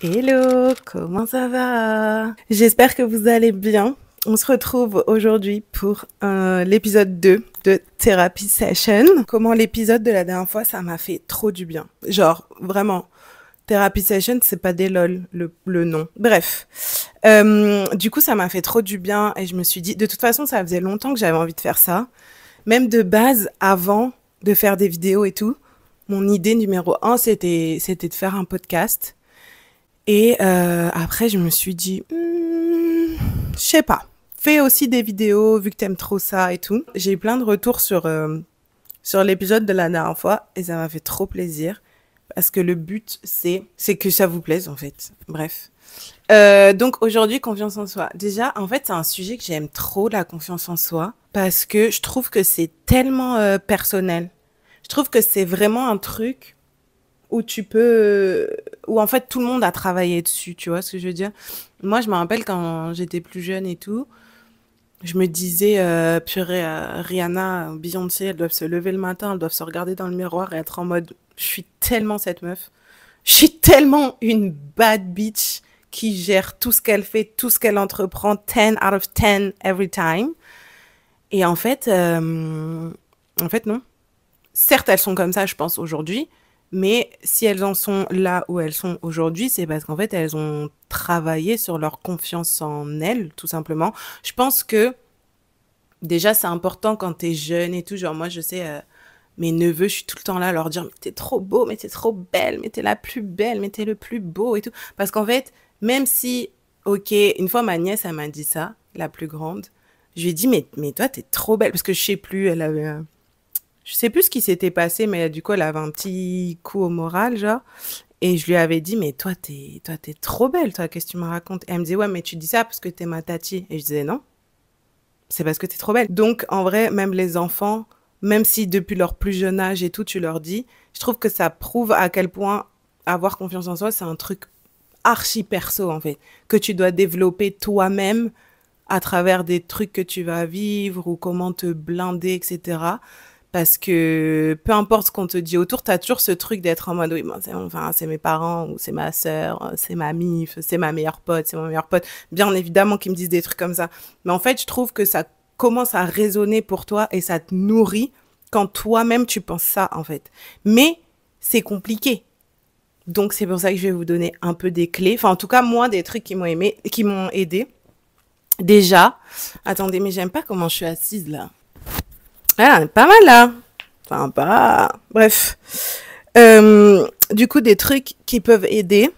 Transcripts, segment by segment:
Hello, comment ça va? J'espère que vous allez bien. On se retrouve aujourd'hui pour l'épisode 2 de Therapy Session. Comment l'épisode de la dernière fois, ça m'a fait trop du bien. Genre, vraiment, Therapy Session, c'est pas des lol, le nom. Bref. Du coup, ça m'a fait trop du bien et je me suis dit, de toute façon, ça faisait longtemps que j'avais envie de faire ça. Même de base, avant de faire des vidéos et tout, mon idée numéro un, c'était de faire un podcast. Et après, je me suis dit, je sais pas, fais aussi des vidéos vu que t'aimes trop ça et tout. J'ai eu plein de retours sur l'épisode de la dernière fois et ça m'a fait trop plaisir parce que le but, c'est que ça vous plaise en fait. Bref. Donc aujourd'hui, confiance en soi. Déjà, en fait, c'est un sujet que j'aime trop, la confiance en soi, parce que je trouve que c'est tellement personnel. Je trouve que c'est vraiment un truc où tu peux, où en fait tout le monde a travaillé dessus, tu vois ce que je veux dire. Moi, je me rappelle quand j'étais plus jeune et tout, je me disais, purée, Rihanna, Beyoncé, elles doivent se lever le matin, elles doivent se regarder dans le miroir et être en mode, je suis tellement cette meuf, je suis tellement une bad bitch qui gère tout ce qu'elle fait, tout ce qu'elle entreprend, 10 out of 10 every time. Et en fait non. Certes, elles sont comme ça, je pense, aujourd'hui, mais si elles en sont là où elles sont aujourd'hui, c'est parce qu'en fait, elles ont travaillé sur leur confiance en elles, tout simplement. Je pense que déjà, c'est important quand t'es jeune et tout. Genre, moi, je sais, mes neveux, je suis tout le temps là à leur dire, mais t'es trop beau, mais t'es trop belle, mais t'es la plus belle, mais t'es le plus beau et tout. Parce qu'en fait, même si, ok, une fois ma nièce, elle m'a dit ça, la plus grande, je lui ai dit, mais toi, t'es trop belle. Parce que je sais plus, elle avait, je sais plus ce qui s'était passé, mais du coup, elle avait un petit coup au moral, genre. Et je lui avais dit, mais toi, t'es trop belle, toi, qu'est-ce que tu me racontes? Et elle me disait, ouais, mais tu dis ça parce que t'es ma tati. Et je disais, non, c'est parce que t'es trop belle. Donc, en vrai, même les enfants, même si depuis leur plus jeune âge et tout, tu leur dis, je trouve que ça prouve à quel point avoir confiance en soi, c'est un truc archi perso, en fait, que tu dois développer toi-même à travers des trucs que tu vas vivre ou comment te blinder, etc. Parce que peu importe ce qu'on te dit autour, t'as toujours ce truc d'être en mode, oui, bon, enfin, c'est mes parents, ou c'est ma sœur, c'est ma mif, c'est ma meilleure pote, c'est mon meilleur pote. Bien évidemment qu'ils me disent des trucs comme ça. Mais en fait, je trouve que ça commence à résonner pour toi et ça te nourrit quand toi-même tu penses ça, en fait. Mais c'est compliqué. Donc, c'est pour ça que je vais vous donner un peu des clés. Enfin, en tout cas, moi, des trucs qui m'ont aidé. Déjà, attendez, mais j'aime pas comment je suis assise là. Ah, on est pas mal là. Enfin, pas. Bref. Du coup, des trucs qui peuvent aider,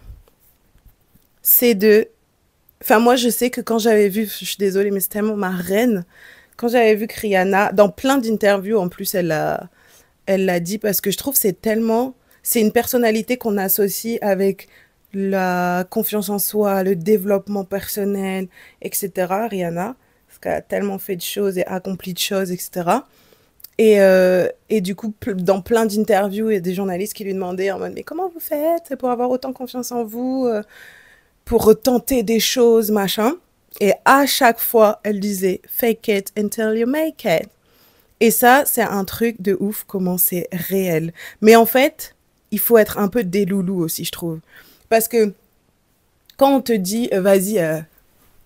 c'est de. Enfin, moi, je sais que quand j'avais vu, je suis désolée, mais c'est tellement ma reine. Quand j'avais vu que Rihanna, dans plein d'interviews, en plus, elle l'a dit parce que je trouve que c'est tellement. C'est une personnalité qu'on associe avec la confiance en soi, le développement personnel, etc. Rihanna, parce qu'elle a tellement fait de choses et accompli de choses, etc. Et du coup, dans plein d'interviews, il y a des journalistes qui lui demandaient en mode, mais comment vous faites pour avoir autant confiance en vous, pour tenter des choses, machin. Et à chaque fois, elle disait, fake it until you make it. Et ça, c'est un truc de ouf, comment c'est réel. Mais en fait, il faut être un peu des loulous aussi, je trouve. Parce que quand on te dit, vas-y,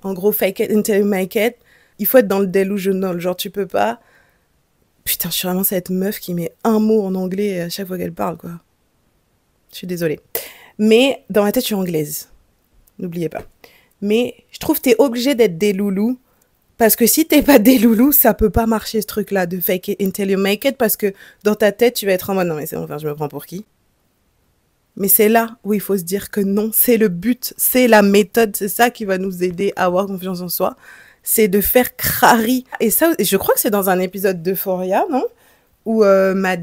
en gros, fake it until you make it, il faut être dans le delusional. Genre, tu peux pas. Putain, je suis vraiment cette meuf qui met un mot en anglais à chaque fois qu'elle parle, quoi. Je suis désolée. Mais dans ma tête, je suis anglaise. N'oubliez pas. Mais je trouve que t'es obligé d'être des loulous. Parce que si t'es pas des loulous, ça peut pas marcher ce truc-là de fake it until you make it. Parce que dans ta tête, tu vas être en mode non, mais c'est bon, enfin, je me prends pour qui? Mais c'est là où il faut se dire que non, c'est le but, c'est la méthode, c'est ça qui va nous aider à avoir confiance en soi. C'est de faire crari. Et ça, je crois que c'est dans un épisode d'Euphoria, non? Où ma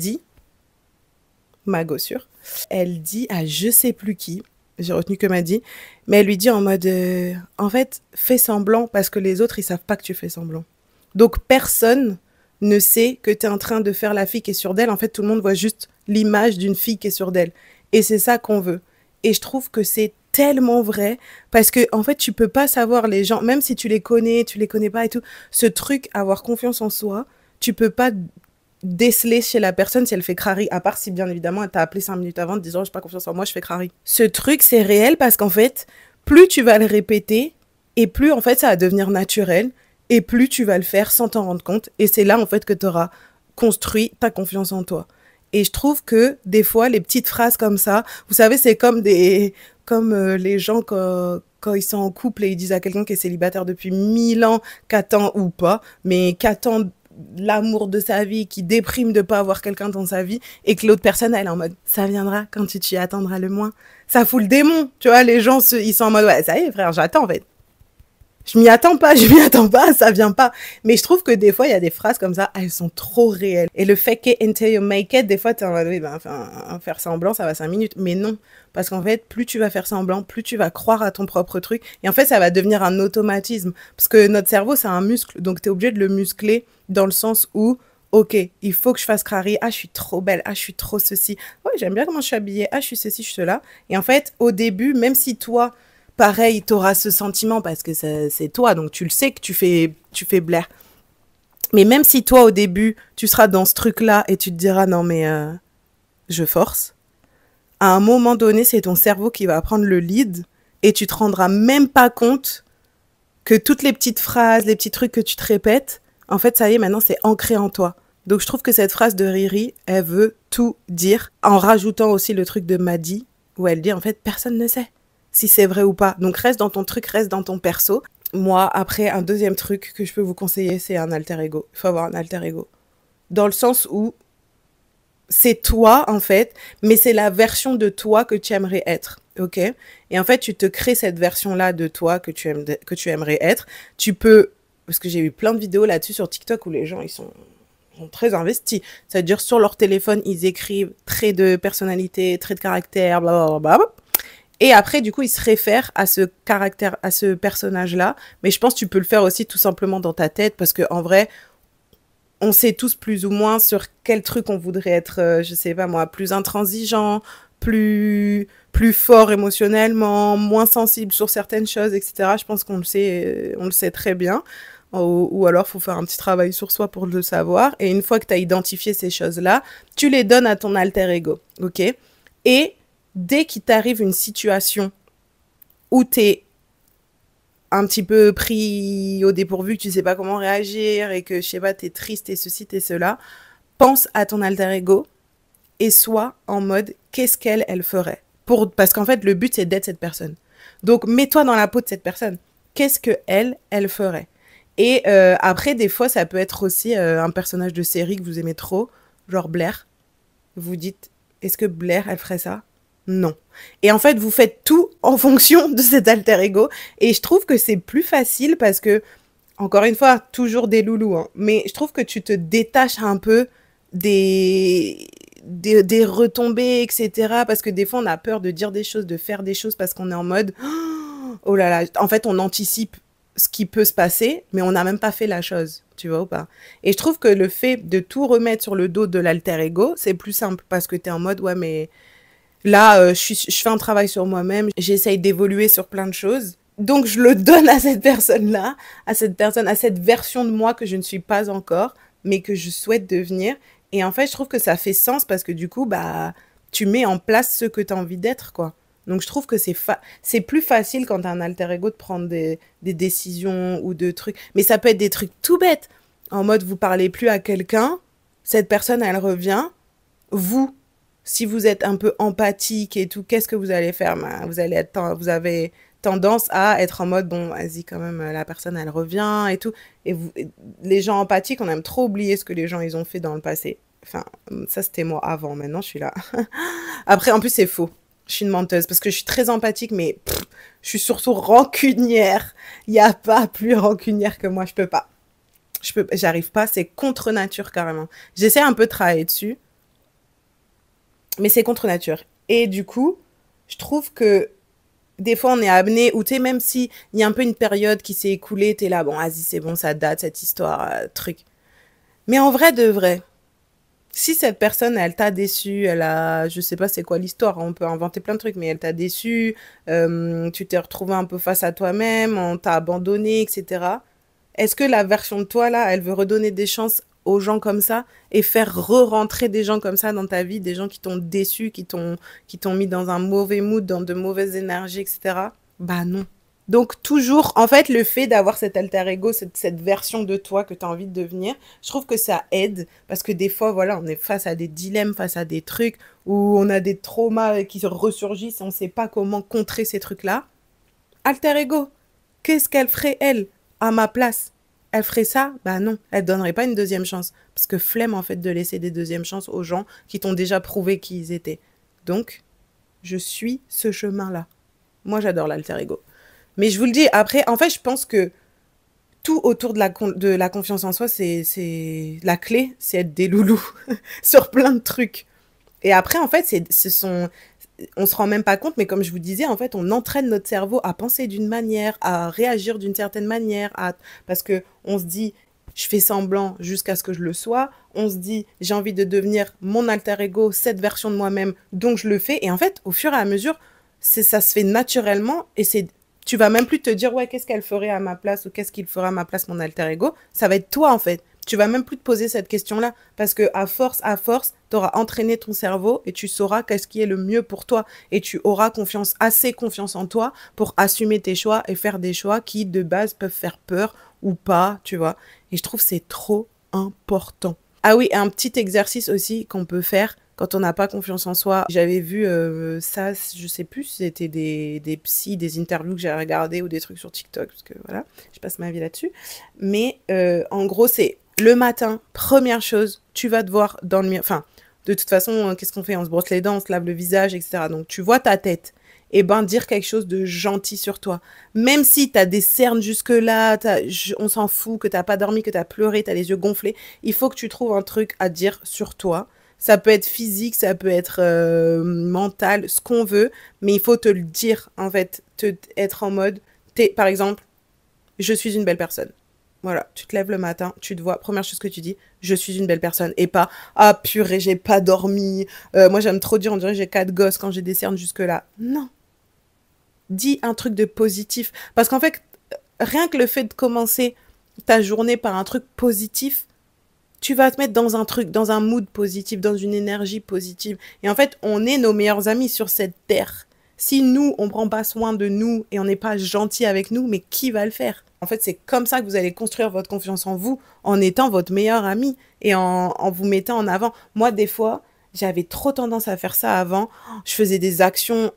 gossure, elle dit à je sais plus qui, j'ai retenu que Maddy, mais elle lui dit en mode, en fait, fais semblant parce que les autres, ils savent pas que tu fais semblant. Donc personne ne sait que tu es en train de faire la fille qui est sûre d'elle. En fait, tout le monde voit juste l'image d'une fille qui est sûre d'elle. Et c'est ça qu'on veut. Et je trouve que c'est tellement vrai parce que en fait, tu peux pas savoir les gens, même si tu les connais pas et tout, ce truc, avoir confiance en soi, tu peux pas déceler chez la personne si elle fait crari, à part si bien évidemment elle t'a appelé 5 minutes avant en te disant j'ai pas confiance en moi, je fais crari. Ce truc c'est réel parce qu'en fait, plus tu vas le répéter et plus en fait ça va devenir naturel et plus tu vas le faire sans t'en rendre compte et c'est là en fait que tu auras construit ta confiance en toi. Et je trouve que des fois les petites phrases comme ça, vous savez c'est comme les gens quand ils sont en couple et ils disent à quelqu'un qui est célibataire depuis 1000 ans qu'attend ou pas, mais qu'attend l'amour de sa vie, qui déprime de pas avoir quelqu'un dans sa vie, et que l'autre personne, elle est en mode, ça viendra quand tu t'y attendras le moins. Ça fout le démon, tu vois, les gens, ils sont en mode, ouais, ça y est, frère, j'attends, en fait. Je m'y attends pas, ça vient pas. Mais je trouve que des fois, il y a des phrases comme ça, elles sont trop réelles. Et le fake it until you make it, des fois, t'es en mode, oui, ben, enfin, faire semblant, ça va 5 minutes. Mais non. Parce qu'en fait, plus tu vas faire semblant, plus tu vas croire à ton propre truc. Et en fait, ça va devenir un automatisme. Parce que notre cerveau, c'est un muscle. Donc, t'es obligé de le muscler dans le sens où, ok, il faut que je fasse crari. Ah, je suis trop belle. Ah, je suis trop ceci. Ouais, j'aime bien comment je suis habillée. Ah, je suis ceci, je suis cela. Et en fait, au début, même si toi, pareil, tu auras ce sentiment parce que c'est toi, donc tu le sais que tu fais blaire. Mais même si toi, au début, tu seras dans ce truc-là et tu te diras non, mais je force, à un moment donné, c'est ton cerveau qui va prendre le lead et tu te rendras même pas compte que toutes les petites phrases, les petits trucs que tu te répètes, en fait, ça y est, maintenant, c'est ancré en toi. Donc, je trouve que cette phrase de Riri, elle veut tout dire, en rajoutant aussi le truc de Maddy, où elle dit, en fait, personne ne sait si c'est vrai ou pas. Donc, reste dans ton truc, reste dans ton perso. Moi, après, un deuxième truc que je peux vous conseiller, c'est un alter ego. Il faut avoir un alter ego. Dans le sens où c'est toi, en fait, mais c'est la version de toi que tu aimerais être. Ok? Et en fait, tu te crées cette version-là de toi que tu aimerais être. Tu peux, parce que j'ai vu plein de vidéos là-dessus sur TikTok où les gens, ils sont très investis. C'est-à-dire, sur leur téléphone, ils écrivent traits de personnalité, traits de caractère, blablabla. Et après, du coup, ils se réfèrent à ce caractère, à ce personnage-là. Mais je pense que tu peux le faire aussi tout simplement dans ta tête parce que, en vrai, on sait tous plus ou moins sur quel truc on voudrait être, je sais pas moi, plus intransigeant, plus fort émotionnellement, moins sensible sur certaines choses, etc. Je pense on le sait très bien. Ou alors, faut faire un petit travail sur soi pour le savoir. Et une fois que tu as identifié ces choses-là, tu les donnes à ton alter ego, ok? Et dès qu'il t'arrive une situation où tu es un petit peu pris au dépourvu, que tu sais pas comment réagir et que, je sais pas, t'es triste et ceci, t'es cela, pense à ton alter ego et sois en mode qu'est-ce elle ferait. Parce qu'en fait, le but, c'est d'être cette personne. Donc, mets-toi dans la peau de cette personne. Qu'est-ce que elle ferait. Et après, des fois, ça peut être aussi un personnage de série que vous aimez trop, genre Blair. Vous dites, est-ce que Blair, elle ferait ça? Non. Et en fait, vous faites tout en fonction de cet alter ego. Et je trouve que c'est plus facile parce que, encore une fois, toujours des loulous, hein, mais je trouve que tu te détaches un peu des retombées, etc. Parce que des fois, on a peur de dire des choses, de faire des choses parce qu'on est en mode, oh là là, en fait, on anticipe ce qui peut se passer, mais on n'a même pas fait la chose, tu vois ou pas? Et je trouve que le fait de tout remettre sur le dos de l'alter ego, c'est plus simple parce que tu es en mode, ouais, mais là, je fais un travail sur moi-même, j'essaye d'évoluer sur plein de choses. Donc, je le donne à cette personne-là, à cette personne, à cette version de moi que je ne suis pas encore, mais que je souhaite devenir. Et en fait, je trouve que ça fait sens parce que du coup, bah, tu mets en place ce que tu as envie d'être, quoi. Donc, je trouve que c'est plus facile quand tu as un alter ego de prendre des décisions ou de trucs. Mais ça peut être des trucs tout bêtes. En mode, vous parlez plus à quelqu'un, cette personne, elle revient, vous, si vous êtes un peu empathique et tout, qu'est-ce que vous allez faire? Ben, vous avez tendance à être en mode, bon, vas-y, quand même, la personne, elle revient et tout. Les gens empathiques, on aime trop oublier ce que les gens, ils ont fait dans le passé. Enfin, ça, c'était moi avant. Maintenant, je suis là. Après, en plus, c'est faux. Je suis une menteuse parce que je suis très empathique, mais je suis surtout rancunière. Il n'y a pas plus rancunière que moi. Je peux pas. J'arrive pas. C'est contre nature, carrément. J'essaie un peu de travailler dessus, mais c'est contre nature. Et du coup, je trouve que des fois, on est amené, ou tu sais, même si il y a un peu une période qui s'est écoulée, t'es là, bon, vas-y, c'est bon, ça date, cette histoire, truc. Mais en vrai de vrai, si cette personne, elle t'a déçu, je sais pas c'est quoi l'histoire, on peut inventer plein de trucs, mais elle t'a déçu, tu t'es retrouvé un peu face à toi-même, on t'a abandonné, etc. Est-ce que la version de toi, là, elle veut redonner des chances aux gens comme ça et faire re-rentrer des gens comme ça dans ta vie, des gens qui t'ont déçu, qui t'ont mis dans un mauvais mood, dans de mauvaises énergies, etc. Bah non. Donc toujours, en fait, le fait d'avoir cet alter ego, cette version de toi que tu as envie de devenir, je trouve que ça aide parce que des fois, voilà, on est face à des dilemmes, face à des trucs où on a des traumas qui se ressurgissent et on ne sait pas comment contrer ces trucs-là. Alter ego, qu'est-ce qu'elle ferait, elle, à ma place? Elle ferait ça? Bah non, elle donnerait pas une deuxième chance. Parce que flemme, en fait, de laisser des deuxièmes chances aux gens qui t'ont déjà prouvé qui ils étaient. Donc, je suis ce chemin-là. Moi, j'adore l'alter ego. Mais je vous le dis, après, en fait, je pense que tout autour de la confiance en soi, c'est la clé, c'est être des loulous sur plein de trucs. Et après, en fait, on se rend même pas compte, mais comme je vous disais, en fait, on entraîne notre cerveau à penser d'une manière, à réagir d'une certaine manière, parce que on se dit, je fais semblant jusqu'à ce que je le sois. On se dit, j'ai envie de devenir mon alter ego, cette version de moi-même, donc je le fais. Et en fait, au fur et à mesure, ça se fait naturellement et tu vas même plus te dire, ouais, qu'est-ce qu'elle ferait à ma place ou qu'est-ce qu'il ferait à ma place, mon alter ego. Ça va être toi, en fait. Tu vas même plus te poser cette question-là parce que à force, tu auras entraîné ton cerveau et tu sauras qu'est-ce qui est le mieux pour toi et tu auras assez confiance en toi pour assumer tes choix et faire des choix qui, de base, peuvent faire peur ou pas, tu vois. Et je trouve que c'est trop important. Ah oui, un petit exercice aussi qu'on peut faire quand on n'a pas confiance en soi. J'avais vu ça, je sais plus si c'était des psys, des interviews que j'ai regardées ou des trucs sur TikTok, parce que voilà, je passe ma vie là-dessus. Mais en gros, c'est le matin, première chose, tu vas te voir dans le miroir. Enfin, de toute façon, qu'est-ce qu'on fait? On se brosse les dents, on se lave le visage, etc. Donc, tu vois ta tête. Et ben, dire quelque chose de gentil sur toi. Même si t'as des cernes jusque-là, on s'en fout, que t'as pas dormi, que t'as pleuré, t'as les yeux gonflés, il faut que tu trouves un truc à dire sur toi. Ça peut être physique, ça peut être mental, ce qu'on veut, mais il faut te le dire, en fait. Être en mode, par exemple, je suis une belle personne. Voilà, tu te lèves le matin, tu te vois, première chose que tu dis, je suis une belle personne. Et pas, ah purée, j'ai pas dormi. Moi, j'aime trop dire, on dirait que j'ai 4 gosses quand j'ai des cernes jusque-là. Non. Dis un truc de positif. Parce qu'en fait, rien que le fait de commencer ta journée par un truc positif, tu vas te mettre dans un truc, dans un mood positif, dans une énergie positive. Et en fait, on est nos meilleurs amis sur cette terre. Si nous, on prend pas soin de nous et on n'est pas gentil avec nous, mais qui va le faire? En fait, c'est comme ça que vous allez construire votre confiance en vous, en étant votre meilleur ami et en vous mettant en avant. Moi, des fois, j'avais trop tendance à faire ça avant. Je faisais des actions,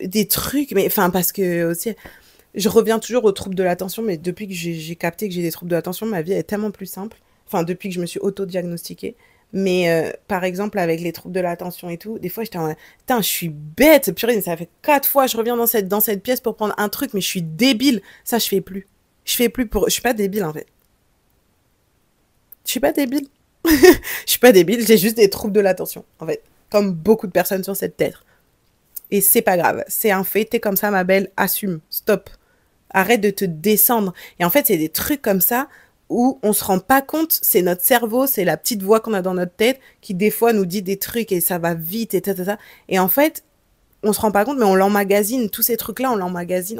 des trucs, mais enfin, parce que aussi, je reviens toujours aux troubles de l'attention, mais depuis que j'ai capté que j'ai des troubles de l'attention, ma vie est tellement plus simple. Enfin, depuis que je me suis auto-diagnostiquée. Mais par exemple, avec les troubles de l'attention et tout, des fois, j'étais en mode, putain, je suis bête. Purée, ça fait 4 fois, je reviens dans cette pièce pour prendre un truc, mais je suis débile. Ça, je fais plus. Je suis pas débile, en fait. Je suis pas débile. Je suis pas débile, j'ai juste des troubles de l'attention, en fait. Comme beaucoup de personnes sur cette terre. Et c'est pas grave. C'est un fait. T'es comme ça, ma belle. Assume. Stop. Arrête de te descendre. Et en fait, c'est des trucs comme ça où on se rend pas compte, c'est notre cerveau, c'est la petite voix qu'on a dans notre tête qui des fois nous dit des trucs et ça va vite et ta. Et en fait, on se rend pas compte, mais on l'emmagasine. Tous ces trucs-là, on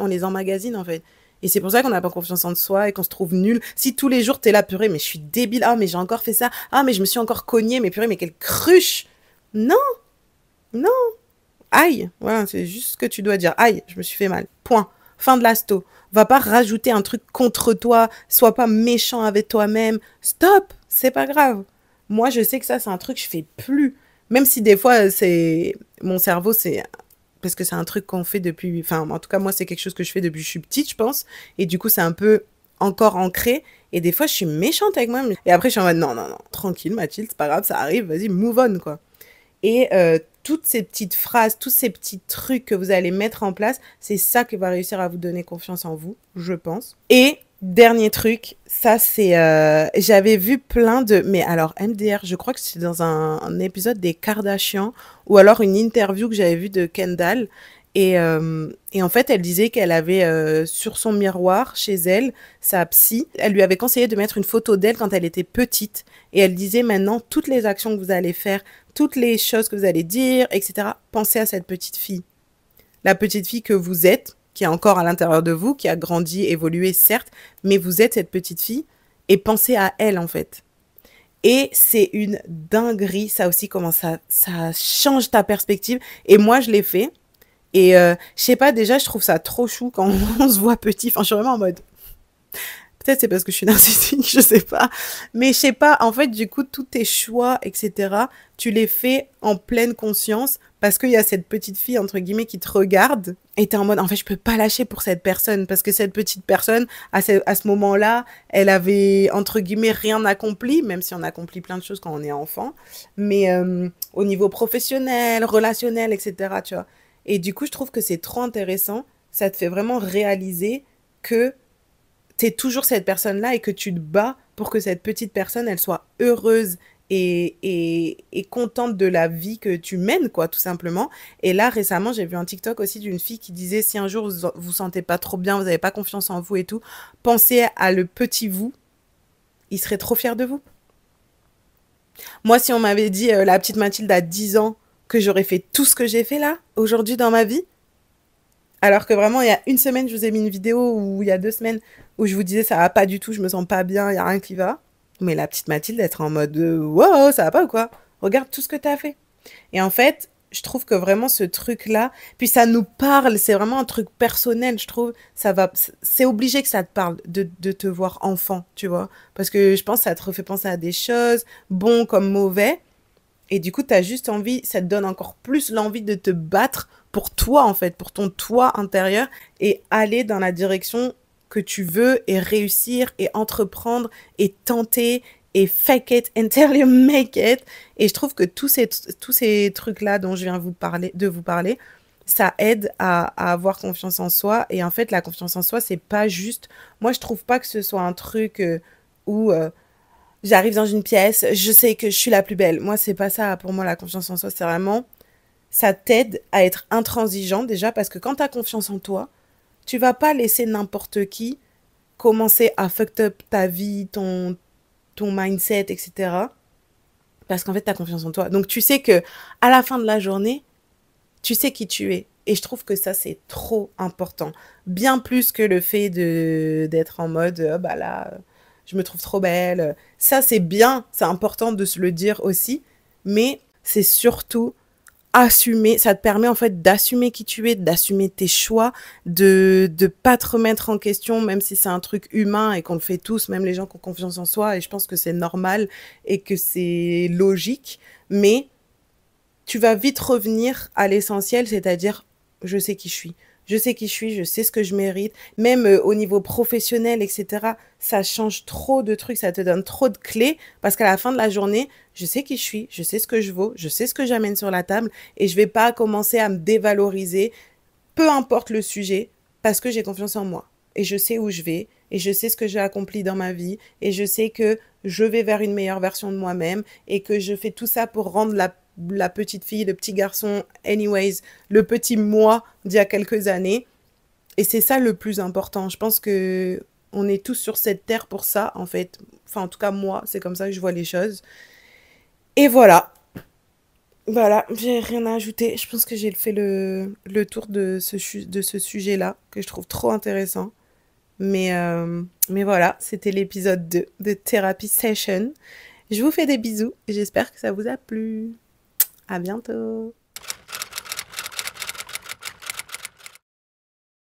les emmagasine en fait. Et c'est pour ça qu'on n'a pas confiance en soi et qu'on se trouve nul. Si tous les jours t'es là, purée, mais je suis débile. Ah, mais j'ai encore fait ça. Ah, mais je me suis encore cogné. Mais purée, mais quelle cruche. Non, non. Aïe. Voilà, c'est juste ce que tu dois dire. Aïe, je me suis fait mal. Point. Fin de la sto. Va pas rajouter un truc contre toi. Sois pas méchant avec toi-même. Stop. C'est pas grave. Moi, je sais que ça, c'est un truc que je fais plus. Même si des fois, c'est mon cerveau, c'est parce que c'est un truc qu'on fait depuis. Enfin, en tout cas, moi, c'est quelque chose que je fais depuis que je suis petite, je pense. Et du coup, c'est un peu encore ancré. Et des fois, je suis méchante avec moi-même. Et après, je suis en mode non, non, non, tranquille, Mathilde, c'est pas grave, ça arrive. Vas-y, move on, quoi. Et toutes ces petites phrases, tous ces petits trucs que vous allez mettre en place, c'est ça qui va réussir à vous donner confiance en vous, je pense. Et dernier truc, ça c'est... j'avais vu plein de... Mais alors, MDR, je crois que c'est dans un épisode des Kardashians, ou alors une interview que j'avais vue de Kendall. Et en fait, elle disait qu'elle avait sur son miroir, chez elle, sa psy, elle lui avait conseillé de mettre une photo d'elle quand elle était petite. Et elle disait maintenant, toutes les actions que vous allez faire, toutes les choses que vous allez dire, etc., pensez à cette petite fille. La petite fille que vous êtes, qui est encore à l'intérieur de vous, qui a grandi, évolué, certes, mais vous êtes cette petite fille, et pensez à elle, en fait. Et c'est une dinguerie, ça aussi, comment ça change ta perspective. Et moi, je l'ai fait. Et je sais pas, déjà, je trouve ça trop chou quand on se voit petit. Enfin, je suis vraiment en mode, peut-être c'est parce que je suis narcissique, je sais pas. Mais je sais pas, en fait, du coup, tous tes choix, etc., tu les fais en pleine conscience parce qu'il y a cette petite fille, entre guillemets, qui te regarde et t'es en mode, en fait, je peux pas lâcher pour cette personne parce que cette petite personne, à ce moment-là, elle avait, entre guillemets, rien accompli, même si on accomplit plein de choses quand on est enfant, mais au niveau professionnel, relationnel, etc., tu vois. Et du coup, je trouve que c'est trop intéressant. Ça te fait vraiment réaliser que t'es toujours cette personne-là et que tu te bats pour que cette petite personne, elle soit heureuse et contente de la vie que tu mènes, quoi, tout simplement. Et là, récemment, j'ai vu un TikTok aussi d'une fille qui disait, si un jour vous vous sentez pas trop bien, vous n'avez pas confiance en vous et tout, pensez à le petit vous, il serait trop fier de vous. Moi, si on m'avait dit, la petite Mathilde à 10 ans, que j'aurais fait tout ce que j'ai fait là, aujourd'hui dans ma vie, alors que vraiment, il y a une semaine, je vous ai mis une vidéo, ou il y a 2 semaines, où je vous disais ça va pas du tout, je me sens pas bien, il y a rien qui va. Mais la petite Mathilde, être en mode wow, ça va pas ou quoi? Regarde tout ce que t'as fait. Et en fait, je trouve que vraiment ce truc-là, puis ça nous parle, c'est vraiment un truc personnel, je trouve. Ça va, c'est obligé que ça te parle de te voir enfant, tu vois. Parce que je pense que ça te refait penser à des choses, bons comme mauvais. Et du coup, tu as juste envie, ça te donne encore plus l'envie de te battre pour toi, en fait, pour ton toi intérieur et aller dans la direction que tu veux et réussir et entreprendre et tenter et fake it until you make it. Et je trouve que tous ces trucs-là dont je viens de vous parler, ça aide à avoir confiance en soi. Et en fait, la confiance en soi, c'est pas juste. Moi, je trouve pas que ce soit un truc où j'arrive dans une pièce, je sais que je suis la plus belle. Moi, c'est pas ça. Pour moi, la confiance en soi, c'est vraiment, ça t'aide à être intransigeant déjà parce que quand tu as confiance en toi, tu vas pas laisser n'importe qui commencer à fuck up ta vie, ton mindset, etc. Parce qu'en fait, tu as confiance en toi. Donc, tu sais que à la fin de la journée, tu sais qui tu es. Et je trouve que ça, c'est trop important. Bien plus que le fait d'être en mode, oh, bah là, je me trouve trop belle. Ça, c'est bien, c'est important de se le dire aussi. Mais c'est surtout assumer, ça te permet en fait d'assumer qui tu es, d'assumer tes choix, de pas te remettre en question, même si c'est un truc humain et qu'on le fait tous, même les gens qui ont confiance en soi. Et je pense que c'est normal et que c'est logique. Mais tu vas vite revenir à l'essentiel, c'est-à-dire je sais qui je suis. Je sais qui je suis, je sais ce que je mérite. Même au niveau professionnel, etc., ça change trop de trucs, ça te donne trop de clés. Parce qu'à la fin de la journée, je sais qui je suis, je sais ce que je vaux, je sais ce que j'amène sur la table. Et je vais pas commencer à me dévaloriser, peu importe le sujet, parce que j'ai confiance en moi. Et je sais où je vais, et je sais ce que j'ai accompli dans ma vie, et je sais que je vais vers une meilleure version de moi-même, et que je fais tout ça pour rendre la petite fille, le petit garçon, anyways, le petit moi d'il y a quelques années. Et c'est ça le plus important. Je pense que on est tous sur cette terre pour ça, en fait. Enfin, en tout cas, moi, c'est comme ça que je vois les choses. Et voilà. Voilà, j'ai rien à ajouter. Je pense que j'ai fait le tour de ce sujet-là, que je trouve trop intéressant. Mais voilà, c'était l'épisode 2 de Therapy Session. Je vous fais des bisous et j'espère que ça vous a plu. À bientôt.